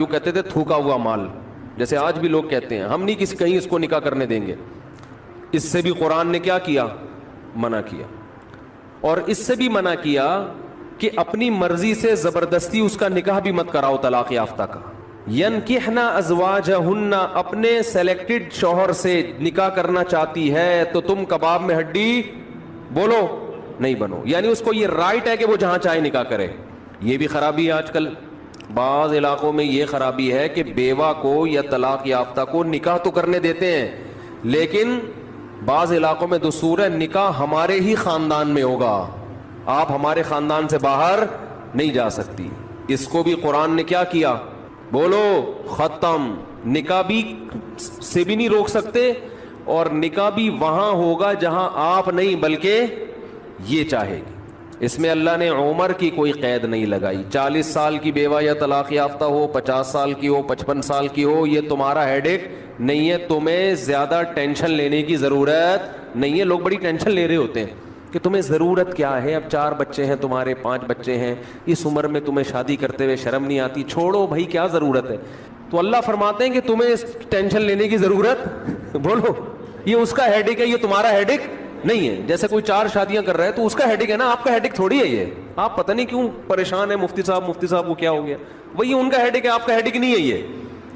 کیوں کہتے تھے تھوکا ہوا مال، جیسے آج بھی لوگ کہتے ہیں ہم نہیں کہیں اس کو نکاح کرنے دیں گے. اس سے بھی قرآن نے کیا کیا؟ منع کیا. اور اس سے بھی منع کیا کہ اپنی مرضی سے زبردستی اس کا نکاح بھی مت کراؤ طلاق یافتہ کا. ینکحنا ازواجہن، اپنے سلیکٹڈ شوہر سے نکاح کرنا چاہتی ہے تو تم کباب میں ہڈی بولو نہیں بنو، یعنی اس کو یہ رائٹ ہے کہ وہ جہاں چاہے نکاح کرے. یہ بھی خرابی ہے آج کل بعض علاقوں میں، یہ خرابی ہے کہ بیوہ کو یا طلاق یافتہ کو نکاح تو کرنے دیتے ہیں، لیکن بعض علاقوں میں دستور ہے نکاح ہمارے ہی خاندان میں ہوگا، آپ ہمارے خاندان سے باہر نہیں جا سکتی. اس کو بھی قرآن نے کیا کیا؟ بولو ختم. نکاح بھی سے بھی نہیں روک سکتے، اور نکاح بھی وہاں ہوگا جہاں آپ نہیں بلکہ یہ چاہے گی. اس میں اللہ نے عمر کی کوئی قید نہیں لگائی. 40 سال کی بیوہ یا طلاق یافتہ ہو، 50 سال کی ہو، 55 سال کی ہو، یہ تمہارا ہیڈ ایک نہیں ہے. تمہیں زیادہ ٹینشن لینے کی ضرورت نہیں ہے. لوگ بڑی ٹینشن لے رہے ہوتے ہیں کہ تمہیں ضرورت کیا ہے، اب 4 بچے ہیں تمہارے، 5 بچے ہیں، اس عمر میں تمہیں شادی کرتے ہوئے شرم نہیں آتی؟ چھوڑو بھائی، کیا ضرورت ہے؟ تو اللہ فرماتے ہیں کہ تمہیں ٹینشن لینے کی ضرورت بولو یہ اس کا ہیڈ ایک ہے، یہ تمہارا ہیڈ ایک نہیں ہے. جیسے کوئی 4 شادیاں کر رہا ہے تو اس کا ہیڈک ہے نا، آپ کا ہیڈک تھوڑی ہے. یہ آپ پتہ نہیں کیوں پریشان ہیں، مفتی صاحب کو کیا ہو گیا، وہی ان کا ہیڈک ہے، آپ کا ہیڈک نہیں ہے. یہ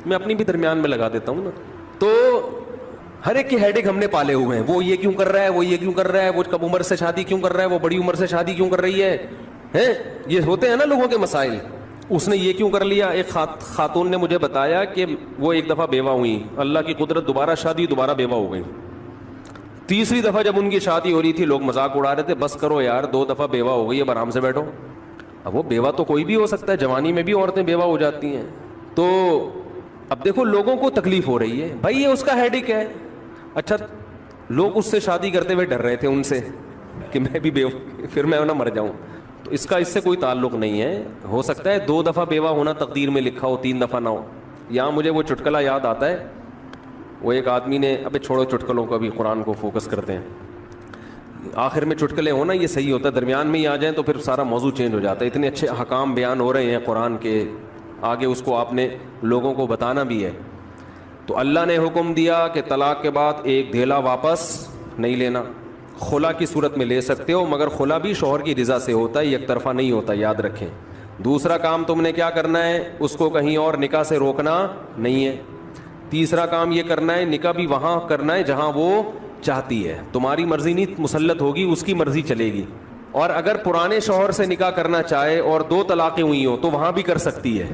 میں اپنی بھی درمیان میں لگا دیتا ہوں نا. تو ہر ایک کے ہیڈک ہم نے پالے ہوئے ہیں. وہ یہ کیوں کر رہا ہے، وہ یہ کیوں کر رہا ہے، وہ کم عمر سے شادی کیوں کر رہا ہے، وہ بڑی عمر سے شادی کیوں کر رہی ہے. یہ ہوتے ہیں نا لوگوں کے مسائل. اس نے یہ کیوں کر لیا. ایک خاتون نے مجھے بتایا کہ وہ ایک دفعہ بیوہ ہوئی، اللہ کی قدرت دوبارہ شادی، دوبارہ بیوہ ہو گئی. تیسری دفعہ جب ان کی شادی ہو رہی تھی لوگ مذاق اڑا رہے تھے، بس کرو یار 2 دفعہ بیوہ ہو گئی، اب آرام سے بیٹھو. اب وہ بیوہ تو کوئی بھی ہو سکتا ہے، جوانی میں بھی عورتیں بیوہ ہو جاتی ہیں. تو اب دیکھو لوگوں کو تکلیف ہو رہی ہے، بھائی یہ اس کا ہیڈک ہے. اچھا لوگ اس سے شادی کرتے ہوئے ڈر رہے تھے ان سے کہ میں بھی بیوہ پھر میں نہ مر جاؤں. تو اس سے کوئی تعلق نہیں ہے. ہو سکتا ہے 2 دفعہ بیوہ ہونا تقدیر میں لکھا ہو، 3 دفعہ نہ ہو. یہاں مجھے وہ چٹکلا یاد آتا ہے، وہ ایک آدمی نے، ابے چھوڑو چٹکلوں کو، ابھی قرآن کو فوکس کرتے ہیں. آخر میں چٹکلے ہونا یہ صحیح ہوتا ہے، درمیان میں ہی آ جائیں تو پھر سارا موضوع چینج ہو جاتا ہے. اتنے اچھے احکام بیان ہو رہے ہیں قرآن کے، آگے اس کو آپ نے لوگوں کو بتانا بھی ہے. تو اللہ نے حکم دیا کہ طلاق کے بعد ایک دھیلا واپس نہیں لینا. خلا کی صورت میں لے سکتے ہو، مگر خلا بھی شوہر کی رضا سے ہوتا ہے، یک طرفہ نہیں ہوتا، یاد رکھیں. دوسرا کام تم نے کیا کرنا ہے، اس کو کہیں اور نکاح سے روکنا نہیں ہے. تیسرا کام یہ کرنا ہے، نکاح بھی وہاں کرنا ہے جہاں وہ چاہتی ہے. تمہاری مرضی نہیں مسلط ہوگی، اس کی مرضی چلے گی. اور اگر پرانے شوہر سے نکاح کرنا چاہے اور 2 طلاقیں ہوئی ہوں تو وہاں بھی کر سکتی ہے،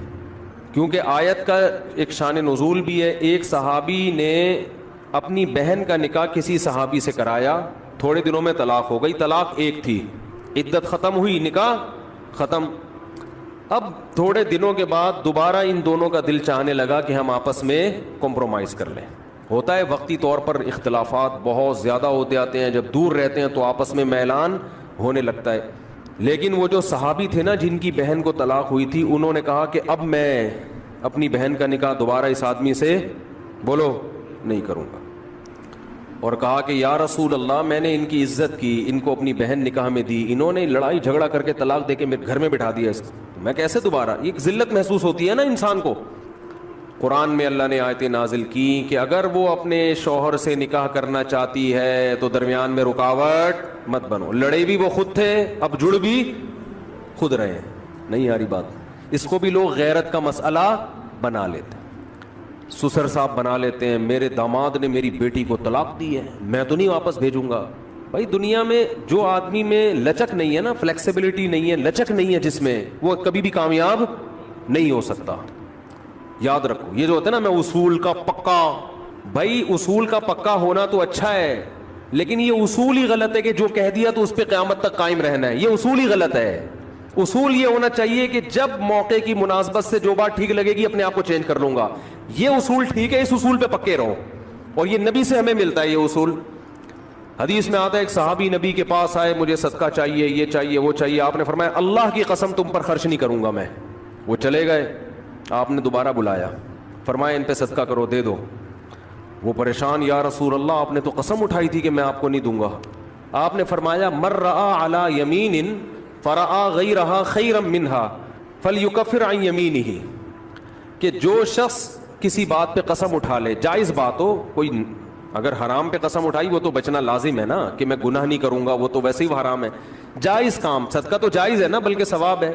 کیونکہ آیت کا ایک شان نزول بھی ہے. ایک صحابی نے اپنی بہن کا نکاح کسی صحابی سے کرایا، تھوڑے دنوں میں طلاق ہو گئی. طلاق ایک تھی، عدت ختم ہوئی، نکاح ختم. اب تھوڑے دنوں کے بعد دوبارہ ان دونوں کا دل چاہنے لگا کہ ہم آپس میں کمپرومائز کر لیں. ہوتا ہے وقتی طور پر اختلافات بہت زیادہ ہوتے آتے ہیں، جب دور رہتے ہیں تو آپس میں میلان ہونے لگتا ہے. لیکن وہ جو صحابی تھے نا جن کی بہن کو طلاق ہوئی تھی، انہوں نے کہا کہ اب میں اپنی بہن کا نکاح دوبارہ اس آدمی سے بولو نہیں کروں گا. اور کہا کہ یا رسول اللہ، میں نے ان کی عزت کی، ان کو اپنی بہن نکاح میں دی، انہوں نے لڑائی جھگڑا کر کے طلاق دے کے میرے گھر میں بٹھا دیا، میں کیسے دوبارہ. ایک ذلت محسوس ہوتی ہے نا انسان کو. قرآن میں اللہ نے آیتیں نازل کی کہ اگر وہ اپنے شوہر سے نکاح کرنا چاہتی ہے تو درمیان میں رکاوٹ مت بنو. لڑے بھی وہ خود تھے، اب جڑ بھی خود رہے ہیں. نہیں آ رہی بات. اس کو بھی لوگ غیرت کا مسئلہ بنا لیتے ہیں، سسر صاحب بنا لیتے ہیں. میرے داماد نے میری بیٹی کو طلاق دی ہے، میں تو نہیں واپس بھیجوں گا. بھائی دنیا میں جو آدمی میں لچک نہیں ہے نا، فلیکسیبلٹی نہیں ہے، لچک نہیں ہے جس میں، وہ کبھی بھی کامیاب نہیں ہو سکتا. یاد رکھو یہ جو ہوتا ہے نا، میں اصول کا پکا. بھائی اصول کا پکا ہونا تو اچھا ہے، لیکن یہ اصول ہی غلط ہے کہ جو کہہ دیا تو اس پہ قیامت تک قائم رہنا ہے. یہ اصول ہی غلط ہے. اصول یہ ہونا چاہیے کہ جب موقع کی مناسبت سے جو بات ٹھیک لگے گی اپنے آپ کو چینج کر لوں گا. یہ اصول ٹھیک ہے، اس اصول پہ پکے رہو. اور یہ نبی سے ہمیں ملتا ہے یہ اصول. حدیث میں آتا ہے ایک صحابی نبی کے پاس آئے، مجھے صدقہ چاہیے، یہ چاہیے، وہ چاہیے. آپ نے فرمایا اللہ کی قسم تم پر خرچ نہیں کروں گا میں. وہ چلے گئے. آپ نے دوبارہ بلایا، فرمایا ان پہ صدقہ کرو، دے دو. وہ پریشان، یا رسول اللہ آپ نے تو قسم اٹھائی تھی کہ میں آپ کو نہیں دوں گا. آپ نے فرمایا من رأى على يمين فرأى غيرها خيرا منها فليكفر عن يمينه. کہ جو شخص کسی بات پہ قسم اٹھا لے, جائز بات ہو, کوئی اگر حرام پہ قسم اٹھائی وہ تو بچنا لازم ہے نا, کہ میں گناہ نہیں کروں گا, وہ تو ویسے ہی حرام ہے. جائز کام, صدقہ تو جائز ہے نا, بلکہ ثواب ہے.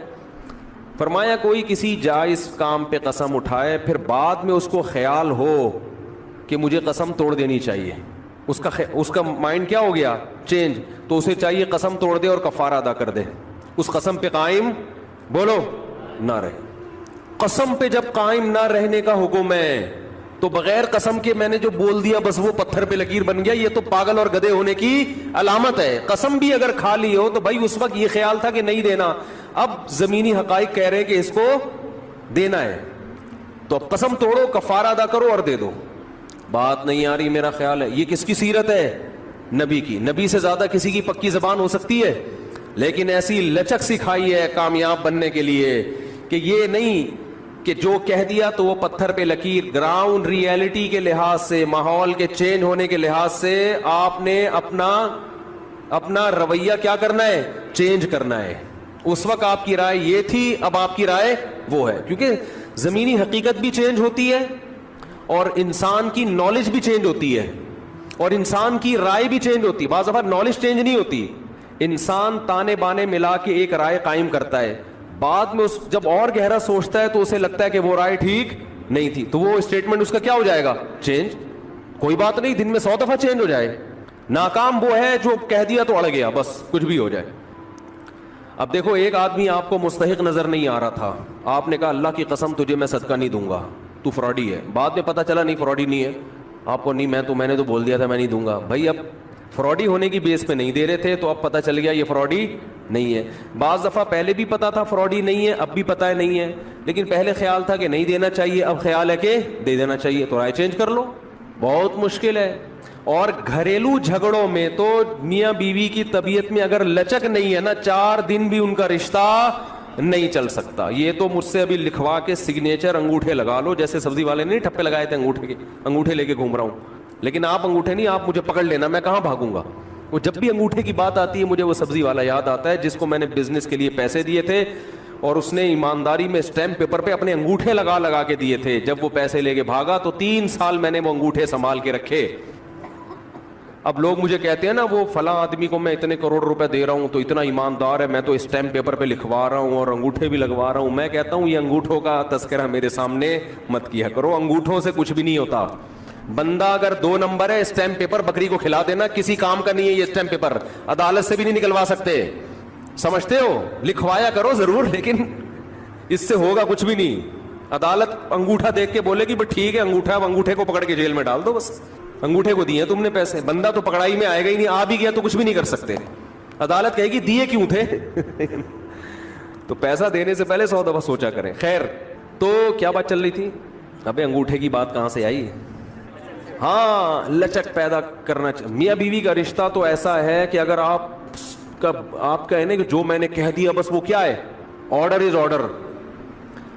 فرمایا کوئی کسی جائز کام پہ قسم اٹھائے, پھر بعد میں اس کو خیال ہو کہ مجھے قسم توڑ دینی چاہیے, اس کا مائنڈ کیا ہو گیا, چینج, تو اسے چاہیے قسم توڑ دے اور کفارہ ادا کر دے, اس قسم پہ قائم بولو نہ رہے. قسم پہ جب قائم نہ رہنے کا حکم ہے تو بغیر قسم کے میں نے جو بول دیا بس وہ پتھر پہ لکیر بن گیا, یہ تو پاگل اور گدھے ہونے کی علامت ہے. قسم بھی اگر کھا لی ہو تو بھائی اس وقت یہ خیال تھا کہ نہیں دینا, اب زمینی حقائق کہہ رہے کہ اس کو دینا ہے, تو اب قسم توڑو, کفارہ ادا کرو اور دے دو. بات نہیں آ رہی میرا خیال ہے. یہ کس کی سیرت ہے, نبی کی. نبی سے زیادہ کسی کی پکی زبان ہو سکتی ہے, لیکن ایسی لچک سکھائی ہے کامیاب بننے کے لیے کہ یہ نہیں کہ جو کہہ دیا تو وہ پتھر پہ لکیر. گراؤنڈ ریئلٹی کے لحاظ سے, ماحول کے چینج ہونے کے لحاظ سے آپ نے اپنا رویہ کیا کرنا ہے, چینج کرنا ہے. اس وقت آپ کی رائے یہ تھی, اب آپ کی رائے وہ ہے, کیونکہ زمینی حقیقت بھی چینج ہوتی ہے اور انسان کی نالج بھی چینج ہوتی ہے اور انسان کی رائے بھی چینج ہوتی ہے. بعض دفعہ نالج چینج نہیں ہوتی, انسان تانے بانے ملا کے ایک رائے قائم کرتا ہے, بعد میں جب اور گہرا سوچتا ہے تو اسے لگتا ہے کہ وہ رائے ٹھیک نہیں تھی, تو وہ اسٹیٹمنٹ اس کا کیا ہو جائے گا, چینج. کوئی بات نہیں, دن میں 100 دفعہ چینج ہو جائے. ناکام وہ ہے جو کہہ دیا تو اڑ گیا, بس کچھ بھی ہو جائے. اب دیکھو, ایک آدمی آپ کو مستحق نظر نہیں آ رہا تھا, آپ نے کہا اللہ کی قسم تجھے میں صدقہ نہیں دوں گا, تو فراڈی ہے. بعد میں پتا چلا نہیں فراڈی نہیں ہے, آپ کو نہیں, میں نے تو بول دیا تھا میں نہیں دوں گا. بھائی اب فراڈی ہونے کی بیس پہ نہیں دے رہے تھے, تو اب پتا چل گیا یہ فراڈی نہیں ہے. بعض دفعہ پہلے بھی پتا تھا فراڈی نہیں ہے, اب بھی پتا ہے نہیں ہے, لیکن پہلے خیال تھا کہ نہیں دینا چاہیے, اب خیال ہے کہ دے دینا چاہیے, تو رائے چینج کر لو. بہت مشکل ہے. اور گھریلو جھگڑوں میں تو میاں بیوی کی طبیعت میں اگر لچک نہیں ہے نا, 4 دن بھی ان کا رشتہ نہیں چل سکتا. یہ تو مجھ سے ابھی لکھوا کے سگنیچر انگوٹھے لگا لو, جیسے سبزی والے نے ٹھپے لگائے تھے انگوٹھے کے, انگوٹھے لے کے گھوم رہا ہوں. لیکن آپ انگوٹھے نہیں, آپ مجھے پکڑ لینا, میں کہاں بھاگوں گا. وہ جب بھی انگوٹھے کی بات آتی ہے مجھے وہ سبزی والا یاد آتا ہے جس کو میں نے بزنس کے لیے پیسے دیے تھے اور اس نے ایمانداری میں اسٹیمپ پیپر پہ اپنے انگوٹھے لگا کے دیے تھے. جب وہ پیسے لے کے بھاگا تو 3 سال میں نے وہ انگوٹھے سنبھال کے رکھے. اب لوگ مجھے کہتے ہیں نا وہ فلاں آدمی کو میں اتنے کروڑ روپے دے رہا ہوں تو اتنا ایماندار ہے, میں تو اسٹیمپ پیپر پہ لکھوا رہا ہوں اور انگوٹھے بھی لگوا رہا ہوں. میں کہتا ہوں یہ انگوٹھوں کا تذکرہ میرے سامنے مت کیا کرو, انگوٹھوں سے کچھ بھی نہیں ہوتا. بندہ اگر 2 نمبر ہے, اسٹیمپ پیپر بکری کو کھلا دینا, کسی کام کا نہیں ہے یہ اسٹیمپ پیپر, عدالت سے بھی نہیں نکلوا سکتے. سمجھتے ہو, لکھوایا کرو ضرور لیکن اس سے ہوگا کچھ بھی نہیں. عدالت انگوٹھا دیکھ کے بولے گی بس ٹھیک ہے انگوٹھا, اب انگوٹھے کو پکڑ کے جیل میں ڈال دو, بس انگوٹھے کو دیے تم نے پیسے, بندہ تو پکڑائی میں آئے گا ہی نہیں, آ بھی گیا تو کچھ بھی نہیں کر سکتے. عدالت کہے گی دیے کیوں تھے تو پیسہ دینے سے پہلے 100 دفعہ سوچا کریں. خیر, تو کیا بات چل رہی تھی, ابے انگوٹھے کی بات کہاں سے آئی. ہاں, لچک پیدا کرنا چاہیے. میاں بیوی کا رشتہ تو ایسا ہے کہ اگر آپ کا ہے نا کہ جو میں نے کہہ دیا بس وہ کیا ہے, آرڈر از آرڈر,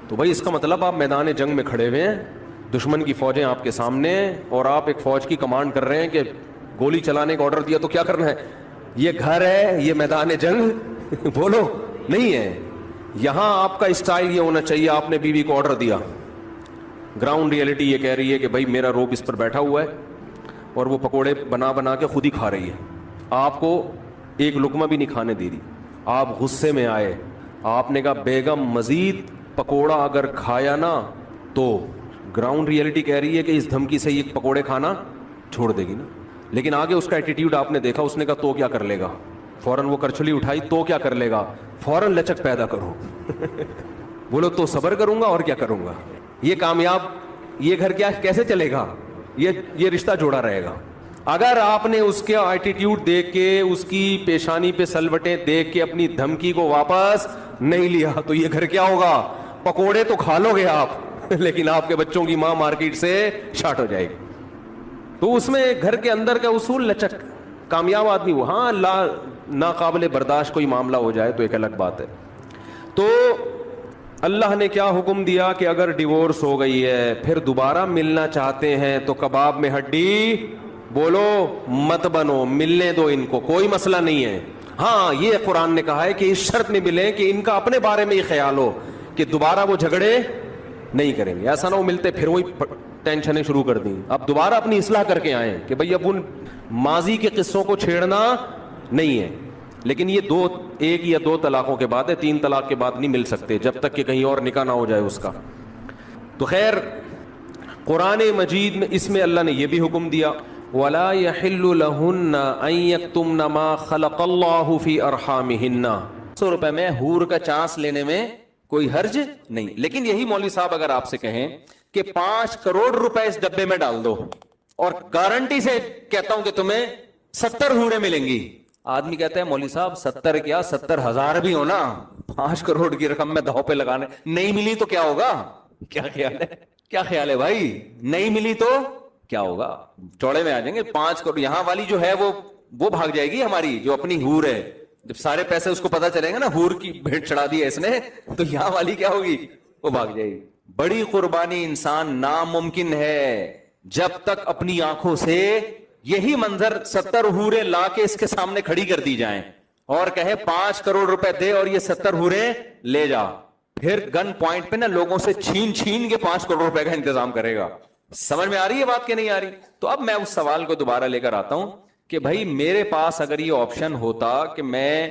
تو بھائی اس کا مطلب آپ میدان جنگ میں کھڑے ہوئے ہیں, دشمن کی فوجیں آپ کے سامنے, اور آپ ایک فوج کی کمانڈ کر رہے ہیں کہ گولی چلانے کا آرڈر دیا تو کیا کرنا ہے. یہ گھر ہے, یہ میدان جنگ بولو نہیں ہے. یہاں آپ کا اسٹائل یہ ہونا چاہیے, آپ نے بیوی کو آرڈر دیا, گراؤنڈ ریئلٹی یہ کہہ رہی ہے کہ بھائی میرا روب اس پر بیٹھا ہوا ہے اور وہ پکوڑے بنا کے خود ہی کھا رہی ہے, آپ کو ایک لقمہ بھی نہیں کھانے دے رہی. آپ غصے میں آئے, آپ نے کہا بیگم مزید پکوڑا اگر کھایا نا تو گراؤنڈ ریئلٹی کہہ رہی ہے کہ اس دھمکی سے یہ پکوڑے کھانا چھوڑ دے گی نا. لیکن آگے اس کا ایٹیٹیوڈ آپ نے دیکھا, اس نے کہا تو کیا کر لے گا, فوراً وہ کرچلی اٹھائی, تو کیا کر لے گا, فوراً لچک پیدا کرو بولو تو صبر کروں گا اور کیا کروں گا. یہ کامیاب, یہ گھر کیا کیسے چلے گا, یہ رشتہ جوڑا رہے گا. اگر آپ نے اس کے ایٹیٹیوڈ دیکھ کے, اس کی پیشانی پہ سلوٹیں دیکھ کے اپنی دھمکی کو واپس نہیں لیا تو یہ گھر کیا ہوگا, پکوڑے تو کھا لو گے آپ لیکن آپ کے بچوں کی ماں مارکیٹ سے شارٹ ہو جائے گی. تو اس میں گھر کے اندر کا اصول لچک, کامیاب آدمی وہ. ہاں ناقابل برداشت کوئی معاملہ ہو جائے تو ایک الگ بات ہے. تو اللہ نے کیا حکم دیا کہ اگر ڈیورس ہو گئی ہے پھر دوبارہ ملنا چاہتے ہیں تو کباب میں ہڈی بولو مت بنو, ملنے دو ان کو, کوئی مسئلہ نہیں ہے. ہاں یہ قرآن نے کہا ہے کہ اس شرط میں ملیں کہ ان کا اپنے بارے میں ہی خیال ہو کہ دوبارہ وہ جھگڑے نہیں کریں گے. ایسا نہ ہو ملتے پھر وہی ٹینشنیں شروع کر دیں. اب دوبارہ اپنی اصلاح کر کے آئیں کہ بھئی اب ان ماضی کے قصوں کو چھیڑنا نہیں ہے. لیکن یہ ایک یا دو طلاقوں کے بعد ہے, 3 طلاق کے بعد نہیں مل سکتے جب تک کہ کہیں اور نکاح نہ ہو جائے اس کا. تو خیر قرآن مجید میں اس میں اللہ نے یہ بھی حکم دیا وَلَا يَحِلُّ لَهُنَّ أَن يَكْتُمْنَ مَا خَلَقَ اللَّهُ فِي أَرْحَامِهِنَّ. 100 روپے میں حور کا چانس لینے میں کوئی حرج نہیں. لیکن یہی مولوی صاحب اگر آپ سے کہیں کہ 5 کروڑ روپے اس ڈبے میں ڈال دو اور گارنٹی سے کہتا ہوں کہ تمہیں 70 حوریں ملیں گی, آدمی کہتا ہے مولوی صاحب 70 کیا 70,000 بھی ہو نا, 5 کروڑ کی رقم میں داؤ پہ لگانے, نہیں ملی تو کیا ہوگا؟ کیا خیال ہے, کیا خیال ہے بھائی؟ نہیں ملی تو کیا ہوگا؟ چوڑے میں آ جائیں گے. 5 کروڑ یہاں والی جو ہے وہ بھاگ جائے گی ہماری جو اپنی حور ہے. جب سارے پیسے اس کو پتا چلیں گے نا حور کی بھیٹ چڑھا دی ہے اس نے, تو یہاں والی کیا ہوگی؟ وہ بھاگ جائے گی. بڑی قربانی انسان ناممکن ہے جب تک اپنی آنکھوں سے یہی منظر 70 حوریں لا کے اس کے سامنے کھڑی کر دی جائیں اور کہے 5 کروڑ روپے دے اور یہ 70 حوریں لے جا, پھر گن پوائنٹ پہ نا لوگوں سے چھین کے 5 کروڑ روپے کا انتظام کرے گا. سمجھ میں آ رہی ہے بات کہ نہیں آ رہی؟ تو اب میں اس سوال کو دوبارہ لے کر آتا ہوں کہ بھائی میرے پاس اگر یہ آپشن ہوتا کہ میں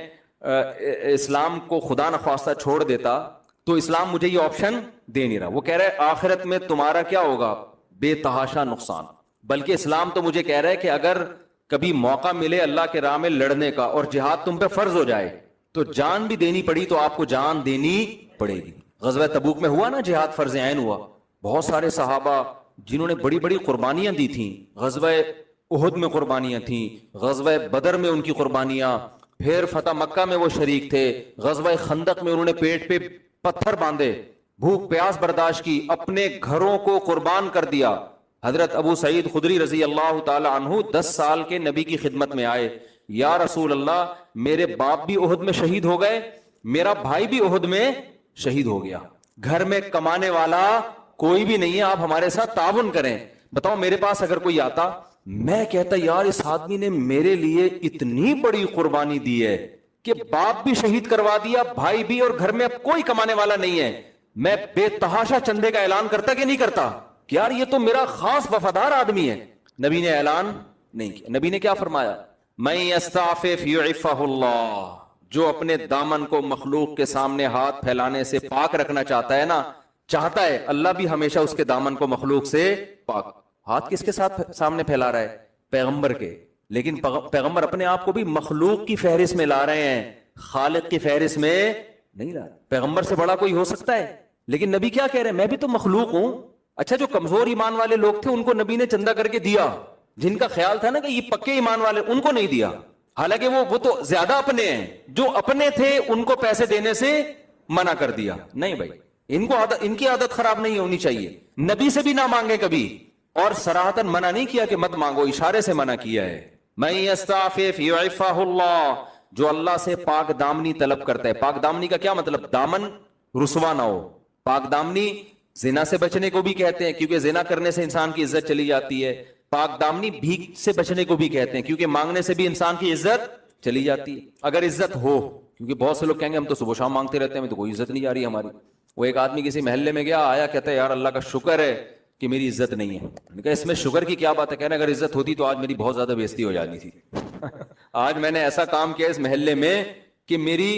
اسلام کو خدا نخواستہ چھوڑ دیتا تو اسلام مجھے یہ آپشن دے نہیں رہا. وہ کہہ رہا ہے آخرت میں تمہارا کیا ہوگا؟ بے تحاشا نقصان. بلکہ اسلام تو مجھے کہہ رہا ہے کہ اگر کبھی موقع ملے اللہ کے راہ میں لڑنے کا اور جہاد تم پہ فرض ہو جائے تو جان بھی دینی پڑی تو آپ کو جان دینی پڑے گی. غزوہ تبوک میں ہوا نا جہاد فرض عین ہوا, بہت سارے صحابہ جنہوں نے بڑی بڑی قربانیاں دی تھیں, غزوہ احد میں قربانیاں تھیں, غزوہ بدر میں ان کی قربانیاں, پھر فتح مکہ میں وہ شریک تھے, غزوہ خندق میں انہوں نے پیٹ پہ پتھر باندھے, بھوک پیاس برداشت کی, اپنے گھروں کو قربان کر دیا. حضرت ابو سعید خدری رضی اللہ تعالی عنہ 10 سال کے نبی کی خدمت میں آئے, یا رسول اللہ میرے باپ بھی احد میں شہید ہو گئے, میرا بھائی بھی احد میں شہید ہو گیا, گھر میں کمانے والا کوئی بھی نہیں ہے, آپ ہمارے ساتھ تعاون کریں. بتاؤ میرے پاس اگر کوئی آتا, میں کہتا یار اس آدمی نے میرے لیے اتنی بڑی قربانی دی ہے کہ باپ بھی شہید کروا دیا, بھائی بھی, اور گھر میں اب کوئی کمانے والا نہیں ہے, میں بے تحاشا چندے کا اعلان کرتا کہ نہیں کرتا کہ یار یہ تو میرا خاص وفادار آدمی ہے. نبی نے اعلان نہیں کیا. نبی نے کیا فرمایا؟ من یستعفف یعفہ اللہ. جو اپنے دامن کو مخلوق کے سامنے ہاتھ پھیلانے سے پاک رکھنا چاہتا ہے نا, چاہتا ہے, اللہ بھی ہمیشہ اس کے دامن کو مخلوق سے پاک. ہاتھ کس کے ساتھ سامنے پھیلا رہا ہے؟ پیغمبر کے. لیکن پیغمبر اپنے آپ کو بھی مخلوق کی فہرست میں لا رہے ہیں, خالق کی فہرست میں نہیں لا رہے. پیغمبر سے بڑا کوئی ہو سکتا ہے؟ لیکن نبی کیا کہہ رہے ہیں؟ میں بھی تو مخلوق ہوں. اچھا جو کمزور ایمان والے لوگ تھے ان کو نبی نے چندہ کر کے دیا, جن کا خیال تھا نا کہ یہ پکے ایمان والے, ان کو نہیں دیا. حالانکہ وہ تو زیادہ اپنے ہیں, جو اپنے تھے ان کو پیسے دینے سے منع کر دیا. نہیں بھائی, ان کی عادت خراب نہیں ہونی چاہیے. نبی سے بھی نہ مانگے کبھی, اور صراحتاً منع نہیں کیا کہ مت مانگو, اشارے سے منع کیا ہے. من یستعفف یعفہ اللہ. جو اللہ سے پاک دامنی طلب کرتا ہے. پاک دامنی کا کیا مطلب؟ دامن رسوا نہ ہو. پاک دامنی زنا سے بچنے کو بھی کہتے ہیں کیونکہ زنا کرنے سے انسان کی عزت چلی جاتی ہے. پاک دامنی بھیک سے بچنے کو بھی کہتے ہیں کیونکہ مانگنے سے بھی انسان کی عزت چلی جاتی ہے, اگر عزت ہو. کیونکہ بہت سے لوگ کہیں گے ہم تو صبح شام مانگتے رہتے ہیں, ہمیں تو کوئی عزت نہیں آ رہی ہماری. وہ ایک آدمی کسی محلے میں گیا, آیا, کہتا ہے یار اللہ کا شکر ہے کہ میری عزت نہیں ہے. میں نے کہا اس میں شکر کی کیا بات ہے؟ کہنا اگر عزت ہوتی تو آج میری بہت زیادہ بےزتی ہو جانی تھی. آج میں نے ایسا کام کیا اس محلے میں کہ میری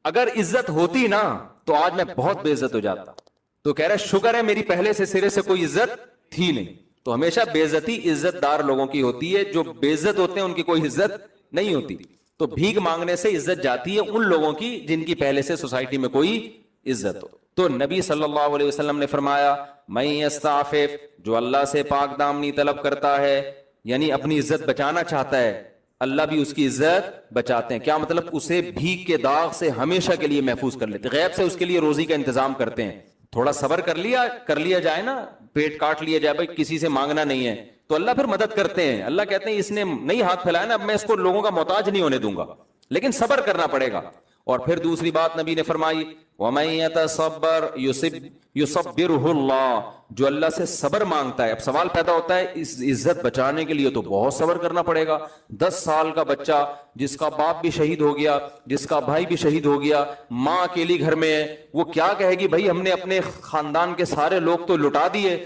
اگر عزت ہوتی نا تو آج میں بہت بے عزت ہو جاتا. تو کہہ رہا شکر ہے میری پہلے سے سرے سے کوئی عزت تھی نہیں. تو ہمیشہ بے عزتی عزت دار لوگوں کی ہوتی ہے, جو بے عزت ہوتے ہیں ان کی کوئی عزت نہیں ہوتی. تو بھیک مانگنے سے عزت جاتی ہے ان لوگوں کی جن کی پہلے سے سوسائٹی میں کوئی عزت ہو. تو نبی صلی اللہ علیہ وسلم نے فرمایا من یستعفف, جو اللہ سے پاک دامنی طلب کرتا ہے, یعنی اپنی عزت بچانا چاہتا ہے, اللہ بھی اس کی عزت بچاتے ہیں. کیا مطلب؟ اسے بھیک کے داغ سے ہمیشہ کے لیے محفوظ کر لیتے, غیب سے اس کے لیے روزی کا انتظام کرتے ہیں. تھوڑا صبر کر لیا جائے نا, پیٹ کاٹ لیا جائے, بھائی کسی سے مانگنا نہیں ہے, تو اللہ پھر مدد کرتے ہیں. اللہ کہتے ہیں اس نے نہیں ہاتھ پھیلایا نا, اب میں اس کو لوگوں کا محتاج نہیں ہونے دوں گا, لیکن صبر کرنا پڑے گا. اور پھر دوسری بات نبی نے فرمائی وَمَن يَتَصَبَّرْ يُصَبِّرْهُ اللَّهُ، جو اللہ سے صبر مانگتا ہے. اب سوال پیدا ہوتا ہے اس عزت بچانے کے لیے تو بہت صبر کرنا پڑے گا. 10 سال کا بچہ جس کا باپ بھی شہید ہو گیا، جس کا بھائی بھی شہید ہو گیا، ماں اکیلی گھر میں ہے، وہ کیا کہے گی بھائی ہم نے اپنے خاندان کے سارے لوگ تو لٹا دیے،